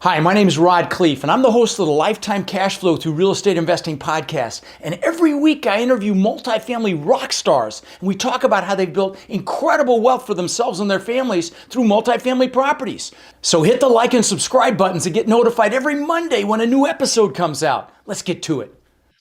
Hi, my name is Khleif, and I'm the host of the Lifetime Cash Flow Through Real Estate Investing podcast. And every week I interview multifamily rock stars, and we talk about how they've built incredible wealth for themselves and their families through multifamily properties. So hit the like and subscribe buttons to get notified every Monday when a new episode comes out. Let's get to it.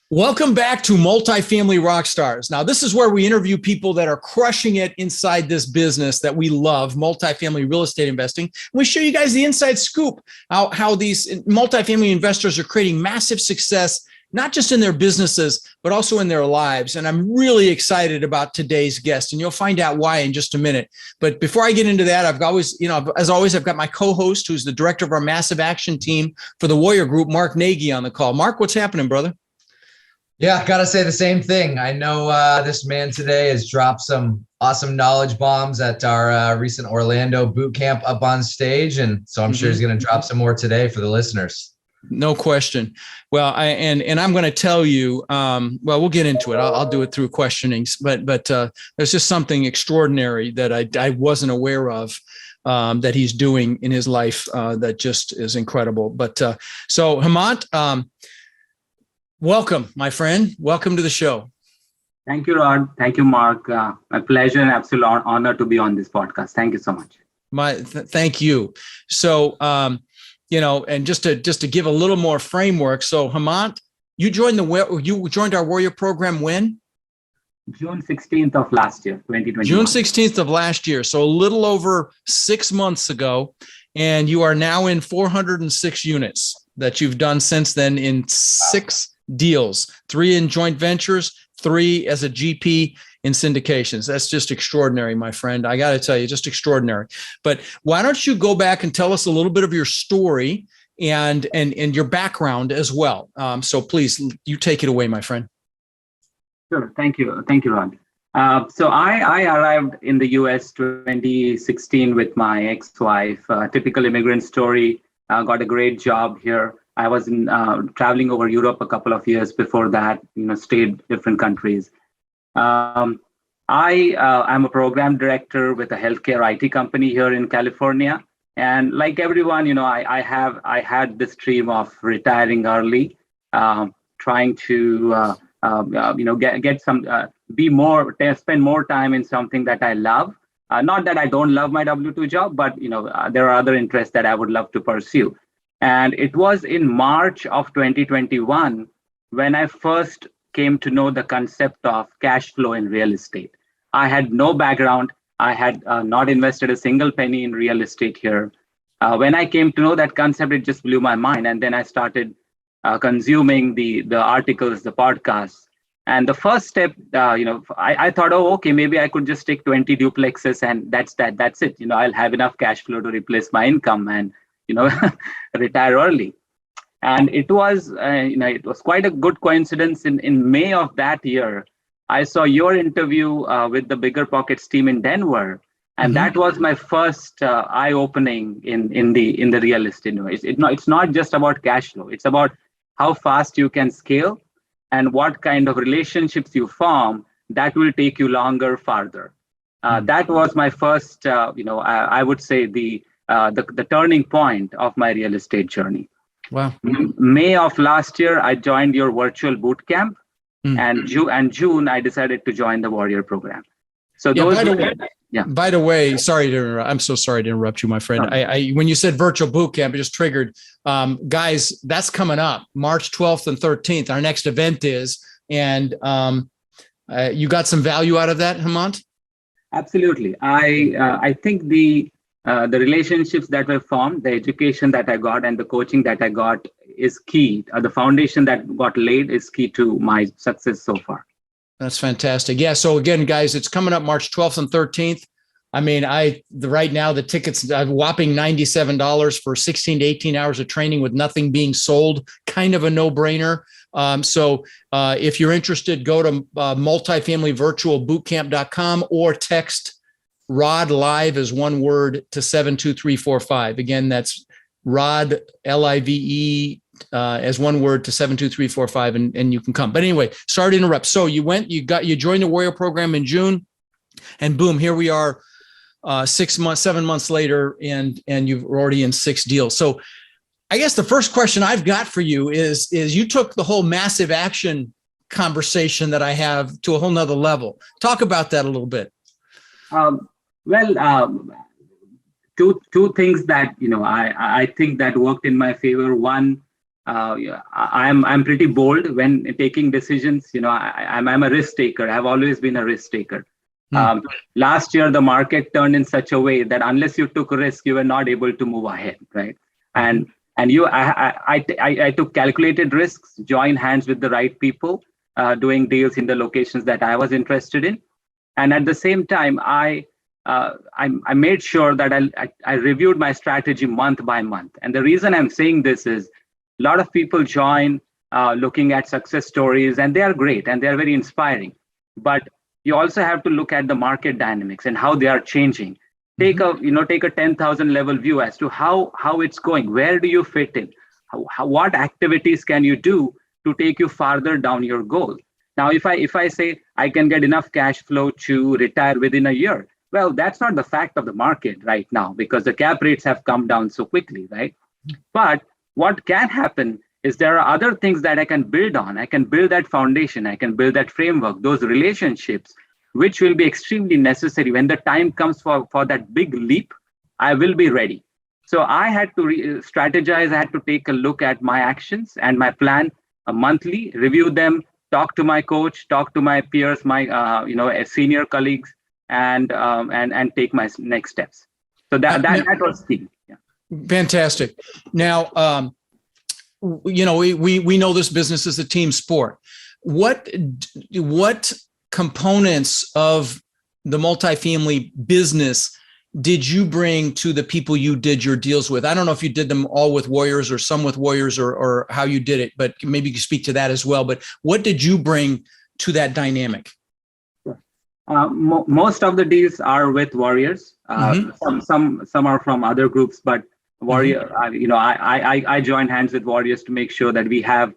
Welcome back to Multifamily Rockstars. Now, this is where we interview people that are crushing it inside this business that we love, multifamily real estate investing. We show you guys the inside scoop, how these multifamily investors are creating massive success, not just in their businesses, but also in their lives. And I'm really excited about today's guest, and you'll find out why in just a minute. But before I get into that, I've always, as always, I've got my co-host, who's the director of our massive action team for the Warrior Group, Mark Nagy, on the call. Mark, what's happening, brother? Yeah, gotta say the same thing. I know this man today has dropped some awesome knowledge bombs at our recent Orlando boot camp up on stage, and so I'm sure he's going to drop some more today for the listeners. No question. Well, and I'm going to tell you. Well, we'll get into it. I'll do it through questionings, but there's just something extraordinary that I wasn't aware of that he's doing in his life that just is incredible. But so Hemant. Welcome, my friend. Welcome to the show. Thank you, Rod. Thank you, Mark. My pleasure and absolute honor to be on this podcast. Thank you so much. Thank you. So, and just to give a little more framework. So, Hemant, you joined our Warrior program when? June 16th of last year, 2021. June 16th of last year. So a little over 6 months ago, and you are now in 406 units that you've done since then in 6 deals, 3 in joint ventures, 3 as a GP in syndications. That's just extraordinary, my friend. I got to tell you, just extraordinary. But why don't you go back and tell us a little bit of your story and your background as well. So please, you take it away, my friend. Sure. Thank you. Thank you, Rod. So I arrived in the US 2016 with my ex-wife, typical immigrant story. Got a great job here. I was traveling over Europe a couple of years before that, stayed different countries. I'm a program director with a healthcare IT company here in California. And like everyone, I had this dream of retiring early, trying to, spend more time in something that I love. Not that I don't love my W-2 job, but there are other interests that I would love to pursue. And it was in March of 2021 when I first came to know the concept of cash flow in real estate. I had no background. I had not invested a single penny in real estate here. When I came to know that concept, it just blew my mind. And then I started consuming the articles, the podcasts. And the first step, I thought, okay, maybe I could just take 20 duplexes and that's it. I'll have enough cash flow to replace my income and, retire early. And it was quite a good coincidence. In May of that year, I saw your interview with the Bigger Pockets team in Denver. And that was my first eye-opening in the real estate. It's not just about cash flow. It's about how fast you can scale and what kind of relationships you form that will take you longer, farther. That was my first, I would say the turning point of my real estate journey. Wow. May of last year, I joined your virtual boot camp, and June, I decided to join the Warrior program. So by the way, sorry to interrupt. I'm so sorry to interrupt you, my friend. I when you said virtual boot camp, it just triggered. Guys, that's coming up March 12th and 13th. Our next event is, and you got some value out of that, Hemant? Absolutely. I think the relationships that were formed, the education that I got, and the coaching that I got is key. The foundation that got laid is key to my success so far. That's fantastic. Yeah. So again, guys, it's coming up March 12th and 13th. I mean, right now the tickets are whopping $97 for 16 to 18 hours of training with nothing being sold. Kind of a no-brainer. So if you're interested, go to multifamilyvirtualbootcamp.com or text Rod Live as one word to 72345. Again, that's Rod LIVE as one word to 72345, and you can come. But anyway, sorry to interrupt. So you joined the Warrior program in June, and boom, here we are 7 months later, and you're already in 6 deals. So I guess the first question I've got for you is you took the whole massive action conversation that I have to a whole nother level. Talk about that a little bit. Well, two things that I think that worked in my favor. One, I'm pretty bold when taking decisions. I'm a risk taker. I've always been a risk taker. Last year, the market turned in such a way that unless you took a risk, you were not able to move ahead, right? And I took calculated risks, joined hands with the right people, doing deals in the locations that I was interested in, and at the same time, I made sure that I reviewed my strategy month by month. And the reason I'm saying this is a lot of people join looking at success stories, and they are great and they are very inspiring. But you also have to look at the market dynamics and how they are changing. Take a 10,000 level view as to how it's going. Where do you fit in? What activities can you do to take you farther down your goal? Now, if I say I can get enough cash flow to retire within a year, well, that's not the fact of the market right now because the cap rates have come down so quickly, right? But what can happen is there are other things that I can build on. I can build that foundation. I can build that framework, those relationships, which will be extremely necessary when the time comes for that big leap. I will be ready. So I had to strategize. I had to take a look at my actions and my plan monthly, review them, talk to my coach, talk to my peers, my senior colleagues, and take my next steps. So that was key. Yeah. Fantastic. Now, we know this business is a team sport. What components of the multifamily business did you bring to the people you did your deals with? I don't know if you did them all with Warriors or some with Warriors or how you did it, but maybe you could speak to that as well. But what did you bring to that dynamic? Most of the deals are with Warriors. Some are from other groups, but Warrior. I joined hands with Warriors to make sure that we have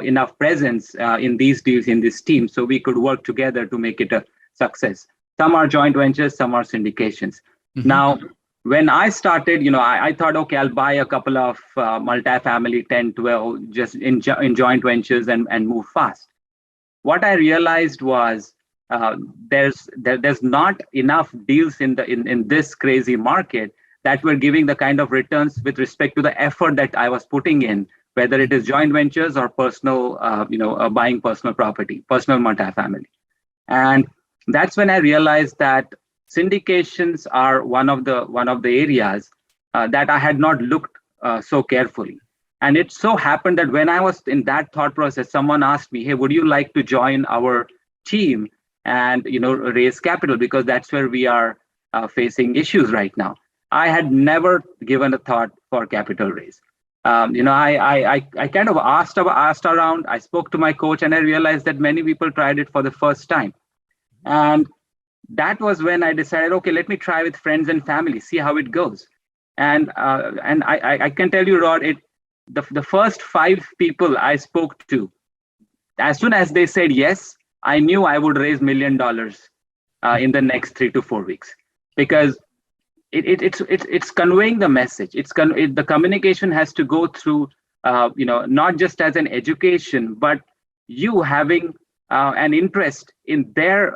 enough presence in these deals in this team, so we could work together to make it a success. Some are joint ventures, some are syndications. Now, when I started, I thought, okay, I'll buy a couple of multifamily 10, 12, just in joint ventures and move fast. What I realized was there's not enough deals in this crazy market that were giving the kind of returns with respect to the effort that I was putting in, whether it is joint ventures or personal, buying personal property, personal multifamily. And that's when I realized that syndications are one of the areas that I had not looked so carefully. And it so happened that when I was in that thought process, someone asked me, hey, would you like to join our team and raise capital, because that's where we are facing issues right now. I had never given a thought for capital raise. I kind of asked around. I spoke to my coach, and I realized that many people tried it for the first time. And that was when I decided, okay, let me try with friends and family, see how it goes. And I can tell you, Rod, the first 5 people I spoke to, as soon as they said yes, I knew I would raise $1 million in the next 3 to 4 weeks, because it's conveying the message. The communication has to go through, not just as an education, but you having an interest in their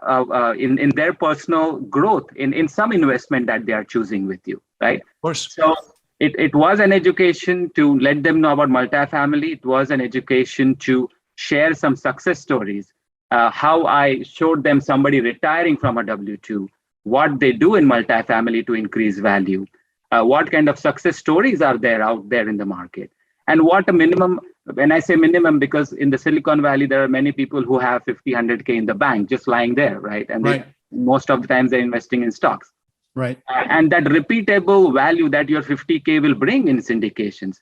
personal growth in some investment that they are choosing with you, right? Of course. So it was an education to let them know about multifamily. It was an education to share some success stories. How I showed them somebody retiring from a W-2, what they do in multifamily to increase value, what kind of success stories are there out there in the market, and what a minimum, when I say minimum, because in the Silicon Valley, there are many people who have 50, 100K in the bank just lying there, right? And right. Most of the times they're investing in stocks. Right. And that repeatable value that your 50K will bring in syndications.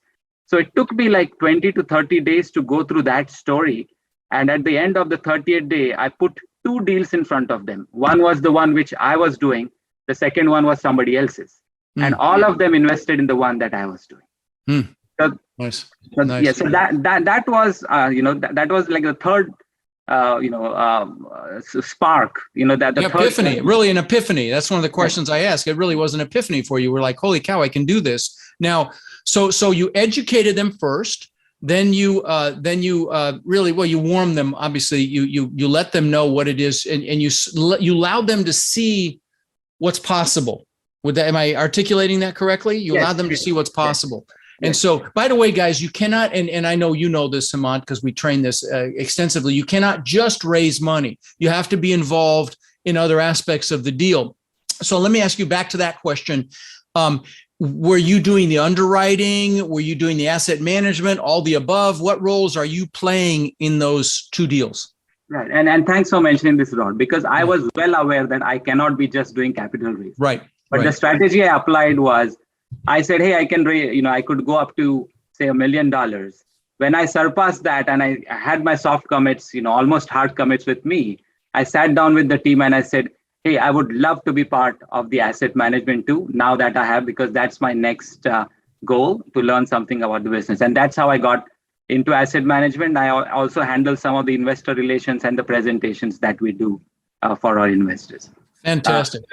So it took me like 20 to 30 days to go through that story. And at the end of the 30th day, I put 2 deals in front of them. One was the one which I was doing. The second one was somebody else's. And all of them invested in the one that I was doing. So, nice. Yeah, so that was, that was like the third spark, that the epiphany, really an epiphany. That's one of the questions I ask. It really was an epiphany for you. We're like, holy cow, I can do this. Now, so you educated them first. Then you really, well, you warm them. Obviously, you let them know what it is, and you allowed them to see what's possible. Am I articulating that correctly? You allowed them to see what's possible. Yes. And so, by the way, guys, you cannot, and I know you know this, Hemant, because we train this extensively. You cannot just raise money. You have to be involved in other aspects of the deal. So let me ask you back to that question. Were you doing the underwriting? Were you doing the asset management? All the above? What roles are you playing in those two deals? Right. And thanks for mentioning this, Rod, because I was well aware that I cannot be just doing capital raise. Right. But the strategy I applied was, I said, hey, I can raise, I could go up to, say, $1 million. When I surpassed that and I had my soft commits, almost hard commits with me, I sat down with the team and I said, hey, I would love to be part of the asset management too, now that I have, because that's my next goal, to learn something about the business. And that's how I got into asset management. I also handle some of the investor relations and the presentations that we do for our investors. Fantastic.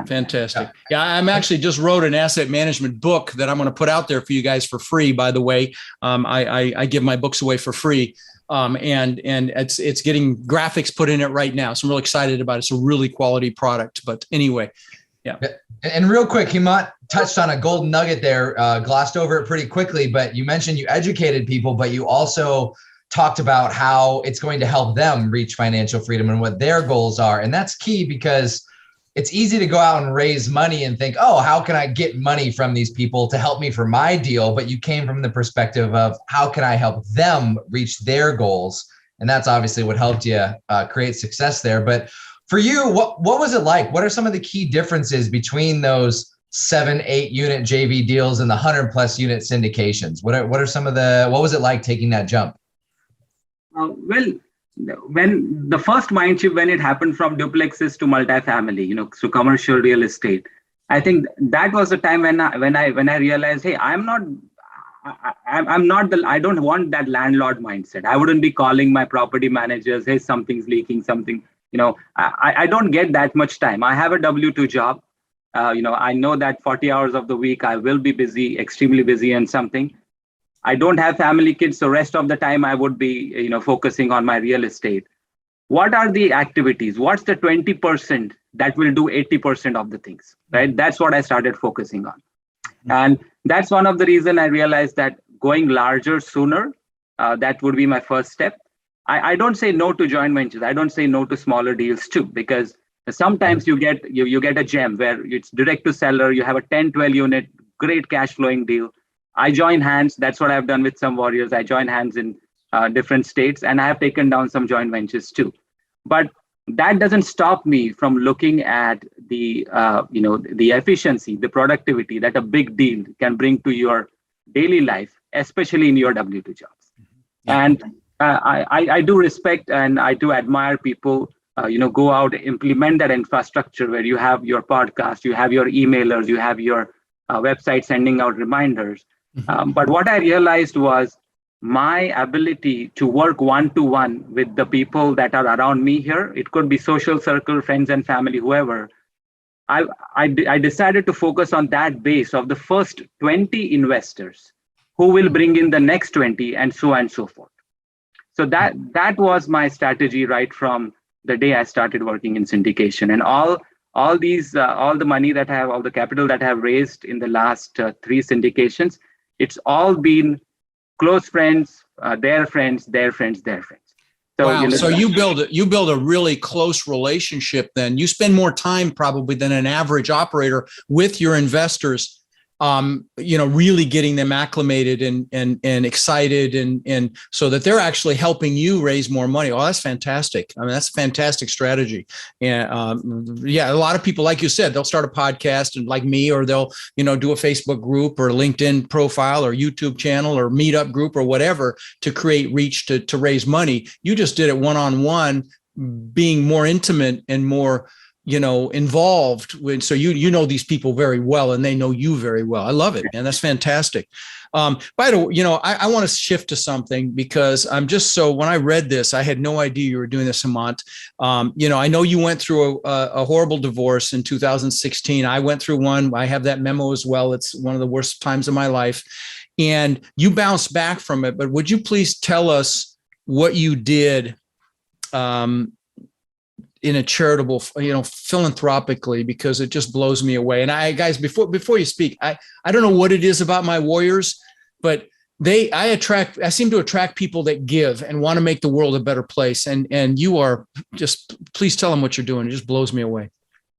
Fantastic. Yeah, I'm actually just wrote an asset management book that I'm going to put out there for you guys for free, by the way. I give my books away for free. And it's getting graphics put in it right now. So I'm really excited about it. It's a really quality product. But anyway, yeah. And real quick, Hemant touched on a golden nugget there, glossed over it pretty quickly, but you mentioned you educated people, but you also talked about how it's going to help them reach financial freedom and what their goals are. And that's key, because it's easy to go out and raise money and think, oh, how can I get money from these people to help me for my deal? But you came from the perspective of how can I help them reach their goals? And that's obviously what helped you create success there. But for you, what was it like? What are some of the key differences between those 7-8 unit JV deals and the 100+ unit syndications? What was it like taking that jump? When the first mind shift, when it happened from duplexes to multifamily, to commercial real estate, I think that was the time when I realized, hey, I don't want that landlord mindset. I wouldn't be calling my property managers, hey, something's leaking, something, I don't get that much time. I have a W-2 job. I know that 40 hours of the week I will be busy, extremely busy and something. I don't have family, kids, so rest of the time I would be, focusing on my real estate. What are the activities? What's the 20% that will do 80% of the things, right? That's what I started focusing on. And that's one of the reasons I realized that going larger sooner, that would be my first step. I don't say no to joint ventures. I don't say no to smaller deals too, because sometimes you get a gem where it's direct to seller, you have a 10, 12 unit, great cash flowing deal. I join hands. That's what I've done with some warriors. I join hands in different states, and I have taken down some joint ventures too. But that doesn't stop me from looking at the efficiency, the productivity that a big deal can bring to your daily life, especially in your W-2 jobs. And I do respect and I do admire people, go out, implement that infrastructure where you have your podcast, you have your emailers, you have your website sending out reminders. But what I realized was my ability to work one-to-one with the people that are around me here. It could be social circle, friends and family, whoever. I decided to focus on that base of the first 20 investors who will bring in the next 20 and so on and so forth. So that was my strategy right from the day I started working in syndication. And all the money that I have, all the capital that I have raised in the last 3 syndications, it's all been close friends, their friends, their friends, their friends. So, wow. So you build a really close relationship. Then you spend more time probably than an average operator with your investors. Really getting them acclimated and excited and so that they're actually helping you raise more money. Oh, that's fantastic. I mean, that's a fantastic strategy. And a lot of people, like you said, they'll start a podcast and like me, or they'll, do a Facebook group or LinkedIn profile or YouTube channel or meetup group or whatever to create reach to raise money. You just did it one-on-one, being more intimate and more involved with, so you know these people very well and they know you very well. I love it, man. That's fantastic. By the way, I want to shift to something because when I read this, I had no idea you were doing this, Hemant. I know you went through a horrible divorce in 2016. I went through one. I have that memo as well. It's one of the worst times of my life. And you bounced back from it. But would you please tell us what you did in a charitable, philanthropically, because it just blows me away. And guys, before you speak, I don't know what it is about my warriors, but I seem to attract people that give and want to make the world a better place. And you are please tell them what you're doing. It just blows me away.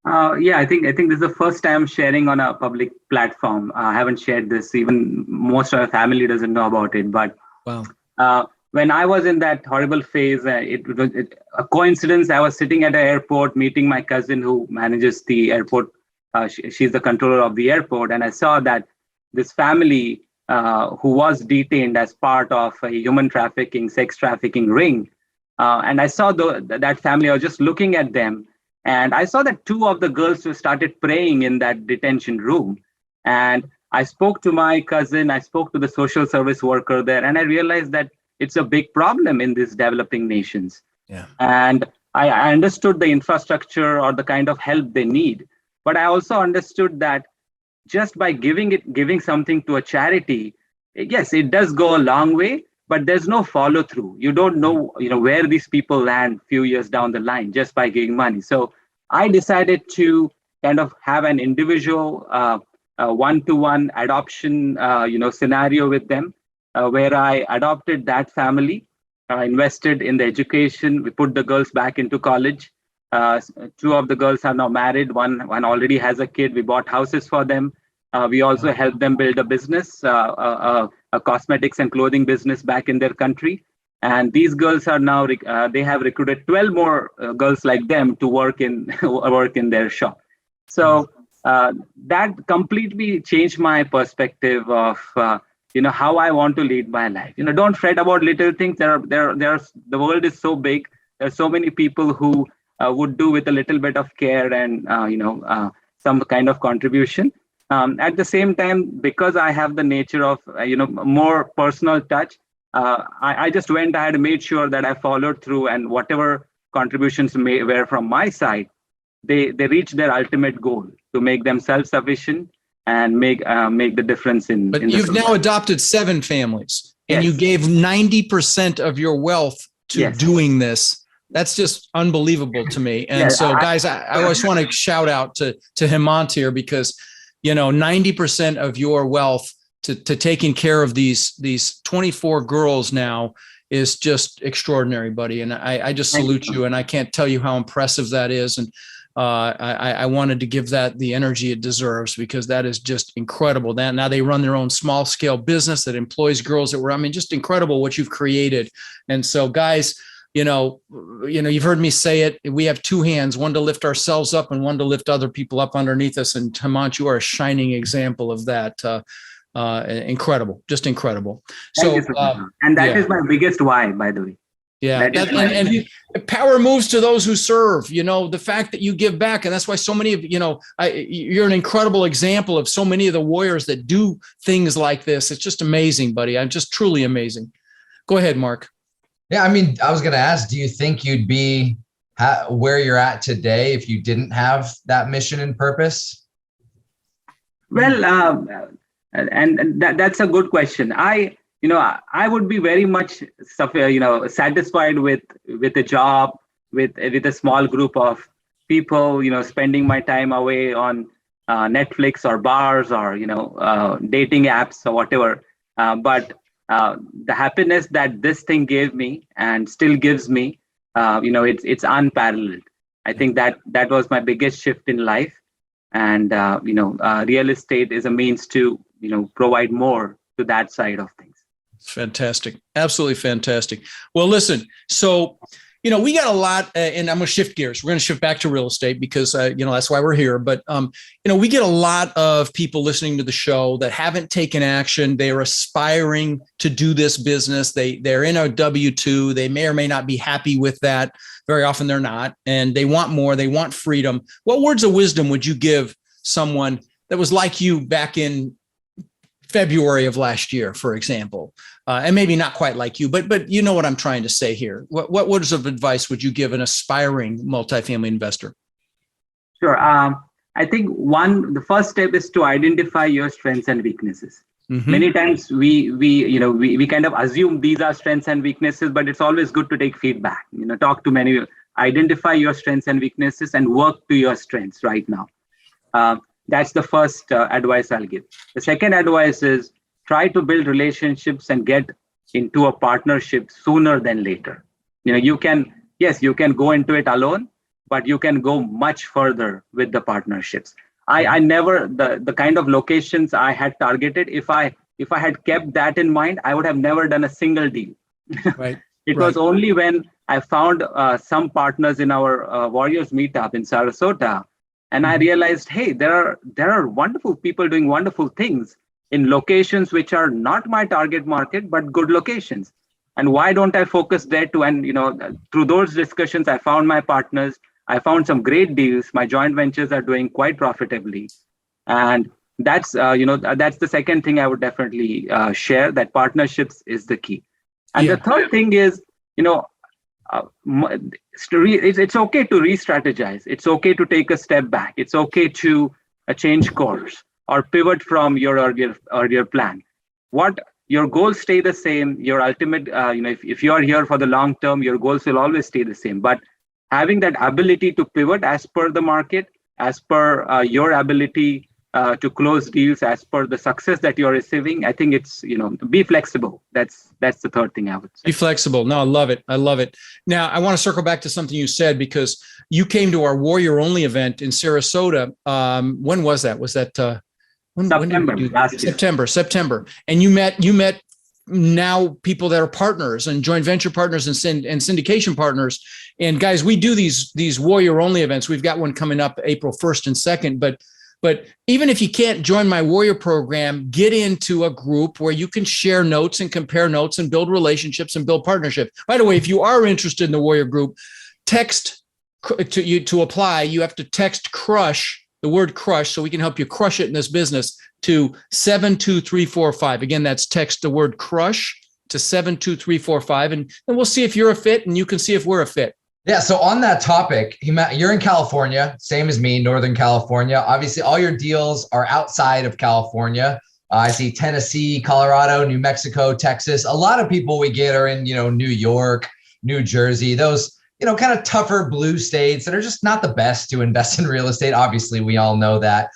I think this is the first time sharing on a public platform. I haven't shared this. Even most of my family doesn't know about it. But wow. When I was in that horrible phase, it was a coincidence. I was sitting at an airport meeting my cousin who manages the airport. She's the controller of the airport. And I saw that this family who was detained as part of a human trafficking, sex trafficking ring. And I saw that family. I was just looking at them. And I saw that two of the girls started praying in that detention room. And I spoke to my cousin. I spoke to the social service worker there. And I realized that it's a big problem in these developing nations. Yeah. And I understood the infrastructure or the kind of help they need. But I also understood that just by giving something to a charity, yes, it does go a long way, but there's no follow through. You don't know, where these people land a few years down the line just by giving money. So I decided to kind of have an individual one-to-one adoption, scenario with them. Where I adopted that family, invested in the education. We put the girls back into college. Two of the girls are now married. One already has a kid. We bought houses for them. We also helped them build a business, a cosmetics and clothing business back in their country. And these girls are now, they have recruited 12 more girls like them to work in their shop. So that completely changed my perspective of how I want to lead my life. Don't fret about little things. The world is so big. There's so many people who would do with a little bit of care and some kind of contribution. At the same time, because I have the nature of more personal touch, I just went ahead and made sure that I followed through, and whatever contributions were from my side, they reached their ultimate goal to make them self-sufficient and make the difference in. But you've now adopted 7 families, and yes, you gave 90% of your wealth to yes, doing this. That's just unbelievable to me. And yes, guys, I just want to shout out to Hemant here, because 90% of your wealth to taking care of these 24 girls now is just extraordinary, buddy. And I just salute you, and I can't tell you how impressive that is. And I wanted to give that the energy it deserves, because that is just incredible. Now they run their own small scale business that employs girls just incredible what you've created. And so, guys, you've heard me say it. We have 2 hands, one to lift ourselves up and one to lift other people up underneath us. And Hemant, you are a shining example of that. Incredible, just incredible. So, and that is my biggest why, by the way. Yeah, and power moves to those who serve. The fact that you give back, and that's why so many of you're an incredible example of so many of the warriors that do things like this. It's just amazing, buddy. I'm just truly amazing. Go ahead, Mark. Yeah, I was going to ask, do you think you'd be where you're at today if you didn't have that mission and purpose? Well, and that's a good question. I would be very much, satisfied with a job, with a small group of people, spending my time away on Netflix or bars or, dating apps or whatever. But the happiness that this thing gave me and still gives me, it's unparalleled. I think that was my biggest shift in life. And, real estate is a means to, provide more to that side of things. Fantastic. Absolutely fantastic. Well, listen, so, we got a lot, and I'm going to shift gears. We're going to shift back to real estate because, that's why we're here. But, we get a lot of people listening to the show that haven't taken action. They're aspiring to do this business. They're in a W-2. They may or may not be happy with that. Very often they're not, and they want more. They want freedom. What words of wisdom would you give someone that was like you back in February of last year, for example, and maybe not quite like you, but you know what I'm trying to say here. What words of advice would you give an aspiring multifamily investor? Sure. I think the first step is to identify your strengths and weaknesses. Mm-hmm. Many times we kind of assume these are strengths and weaknesses, but it's always good to take feedback. Talk to many, identify your strengths and weaknesses, and work to your strengths right now. That's the first advice I'll give. The second advice is try to build relationships and get into a partnership sooner than later. You can go into it alone, but you can go much further with the partnerships. I never, the kind of locations I had targeted, if I had kept that in mind, I would have never done a single deal. Right. It was only when I found some partners in our Warriors meetup in Sarasota, and I realized, hey, there are wonderful people doing wonderful things in locations which are not my target market, but good locations. And why don't I focus there too? And through those discussions, I found my partners. I found some great deals. My joint ventures are doing quite profitably, and that's the second thing I would definitely share. That partnerships is the key. And the third thing is, it's okay to re-strategize. It's okay to take a step back. It's okay to change course or pivot from your earlier plan. What your goals stay the same. Your ultimate, if you are here for the long term, your goals will always stay the same. But having that ability to pivot as per the market, as per your ability to close deals, as per the success that you're receiving, I think it's, be flexible. That's the third thing I would say. Be flexible. No, I love it. I love it. Now, I want to circle back to something you said, because you came to our Warrior Only event in Sarasota. When was that? Was that September last year? September. And you met now people that are partners and joint venture partners and syndication partners. And guys, we do these Warrior Only events. We've got one coming up April 1st and 2nd, but even if you can't join my Warrior program, get into a group where you can share notes and compare notes and build relationships and build partnership. By the way, if you are interested in the Warrior group, text to apply. You have to text CRUSH, the word crush, so we can help you crush it in this business, to 72345. Again, that's text the word crush to 72345, and we'll see if you're a fit, and you can see if we're a fit. Yeah. So on that topic, you're in California, same as me, Northern California. Obviously, all your deals are outside of California. I see Tennessee, Colorado, New Mexico, Texas. A lot of people we get are in, New York, New Jersey, those, kind of tougher blue states that are just not the best to invest in real estate. Obviously, we all know that.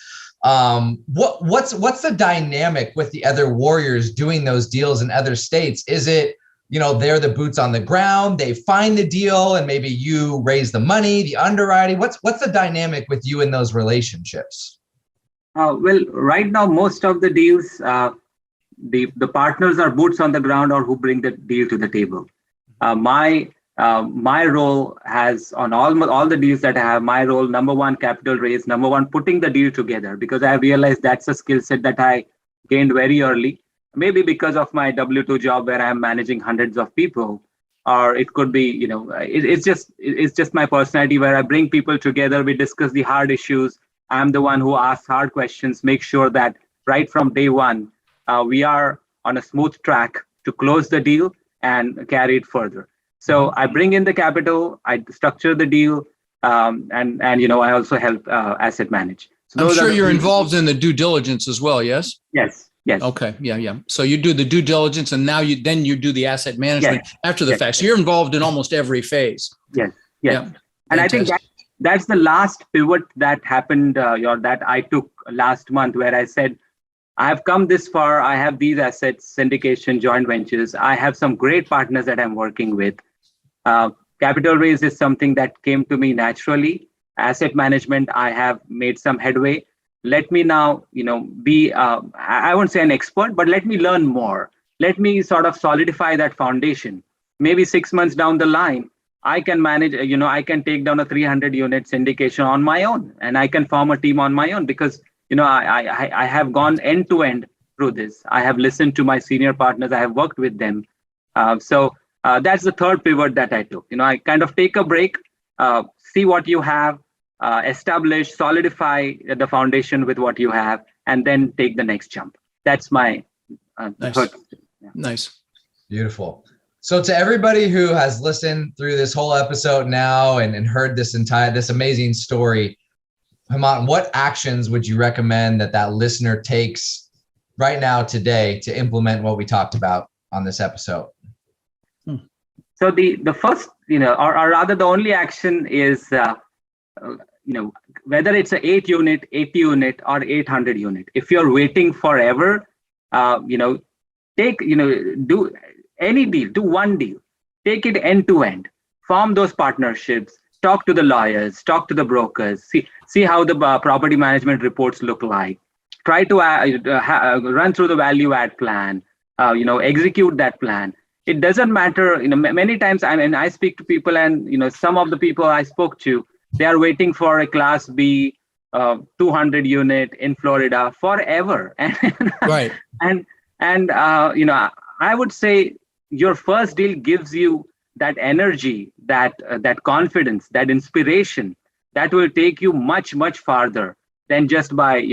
What's the dynamic with the other Warriors doing those deals in other states? Is it, they're the boots on the ground, they find the deal, and maybe you raise the money, the underwriting? What's the dynamic with you in those relationships? Well, right now, most of the deals, the partners are boots on the ground or who bring the deal to the table. My role has, on all the deals that I have, my role, number one, capital raise, number one, putting the deal together, because I realized that's a skill set that I gained very early. Maybe because of my W-2 job where I'm managing hundreds of people, or it could be, it's just my personality where I bring people together. We discuss the hard issues. I'm the one who asks hard questions, make sure that right from day one, we are on a smooth track to close the deal and carry it further. So I bring in the capital, I structure the deal, and I also help asset manage. So I'm sure you're involved in the due diligence as well, yes? Yes. Okay. Yeah. So you do the due diligence, and now you do the asset management after the fact. So you're involved in almost every phase. Yes. Yeah. And I think that's the last pivot that happened, that I took last month, where I said, I have come this far. I have these assets, syndication, joint ventures. I have some great partners that I'm working with. Capital raise is something that came to me naturally. Asset management, I have made some headway. Let me now, be, I won't say an expert, but let me learn more. Let me sort of solidify that foundation. Maybe 6 months down the line, I can manage, I can take down a 300 unit syndication on my own, and I can form a team on my own because, I have gone end to end through this. I have listened to my senior partners. I have worked with them. So that's the third pivot that I took. I kind of take a break, see what you have, establish, solidify the foundation with what you have, and then take the next jump. That's my Nice. third. Yeah. Nice. Beautiful. So to everybody who has listened through this whole episode now and heard this amazing story, Hemant, what actions would you recommend that listener takes right now today to implement what we talked about on this episode? So the first, or rather the only action is, whether it's an 8 unit, 80 unit, or 800 unit. If you're waiting forever, do any deal, do one deal, take it end to end, form those partnerships, talk to the lawyers, talk to the brokers, see how the property management reports look like, try to run through the value add plan, execute that plan. It doesn't matter, many times I speak to people, and some of the people I spoke to, they are waiting for a class B 200 unit in Florida forever. Right. And I would say your first deal gives you that energy, that confidence, that inspiration that will take you much, much farther than just by,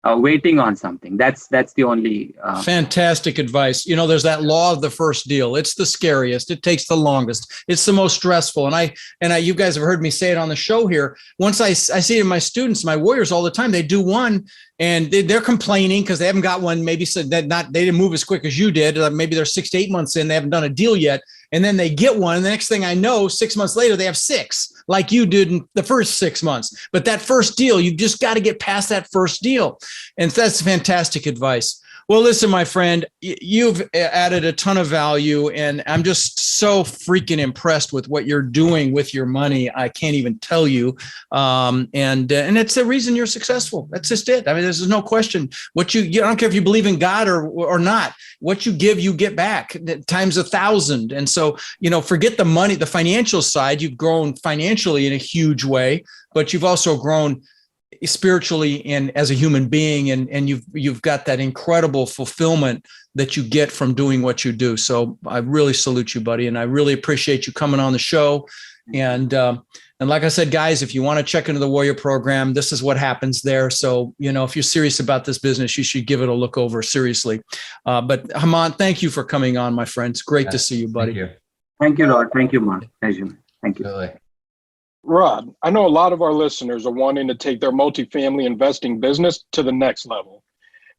waiting on something. That's the only. Fantastic advice. There's that law of the first deal. It's the scariest. It takes the longest. It's the most stressful. And I, you guys have heard me say it on the show here. Once I see it in my students, my warriors all the time, they do one and they're complaining because they haven't got one. Maybe said that they didn't move as quick as you did. Maybe they're 6 to 8 months in, they haven't done a deal yet. And then they get one. And the next thing I know, 6 months later, they have 6 like you did in the first 6 months. But that first deal, you've just got to get past that first deal. And that's fantastic advice. Well, listen, my friend, you've added a ton of value, and I'm just so freaking impressed with what you're doing with your money. I can't even tell you. And it's the reason you're successful. That's just it. I mean, there's no question. I don't care if you believe in God or not. What you give, you get back times 1,000. And so, forget the money, the financial side. You've grown financially in a huge way, but you've also grown spiritually and as a human being, and you've got that incredible fulfillment that you get from doing what you do. So I really salute you, buddy, and I really appreciate you coming on the show. And like I said, guys, if you want to check into the Warrior Program, this is what happens there. So if you're serious about this business, you should give it a look over seriously. But Hemant, thank you for coming on, my friend. It's great to see you, buddy. Thank you, Rod. Thank you, Mark. Pleasure. Thank you. Really. Rod, I know a lot of our listeners are wanting to take their multifamily investing business to the next level.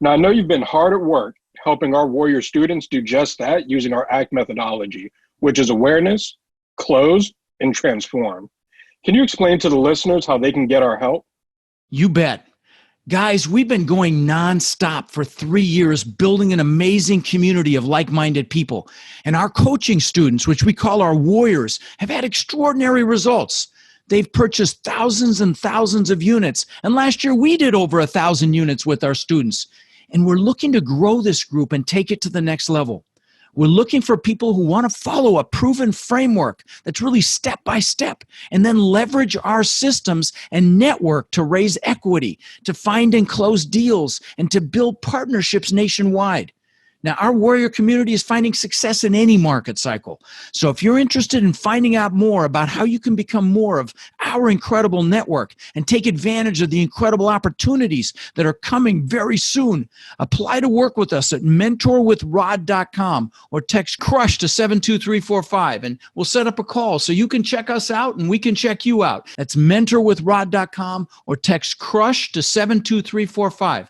Now, I know you've been hard at work helping our Warrior students do just that using our ACT methodology, which is awareness, close, and transform. Can you explain to the listeners how they can get our help? You bet. Guys, we've been going nonstop for 3 years, building an amazing community of like-minded people. And our coaching students, which we call our warriors, have had extraordinary results. They've purchased thousands and thousands of units. And last year, we did over 1,000 units with our students. And we're looking to grow this group and take it to the next level. We're looking for people who want to follow a proven framework that's really step by step, and then leverage our systems and network to raise equity, to find and close deals, and to build partnerships nationwide. Now, our warrior community is finding success in any market cycle. So if you're interested in finding out more about how you can become more of our incredible network and take advantage of the incredible opportunities that are coming very soon, apply to work with us at mentorwithrod.com or text CRUSH to 72345, and we'll set up a call so you can check us out and we can check you out. That's mentorwithrod.com or text CRUSH to 72345.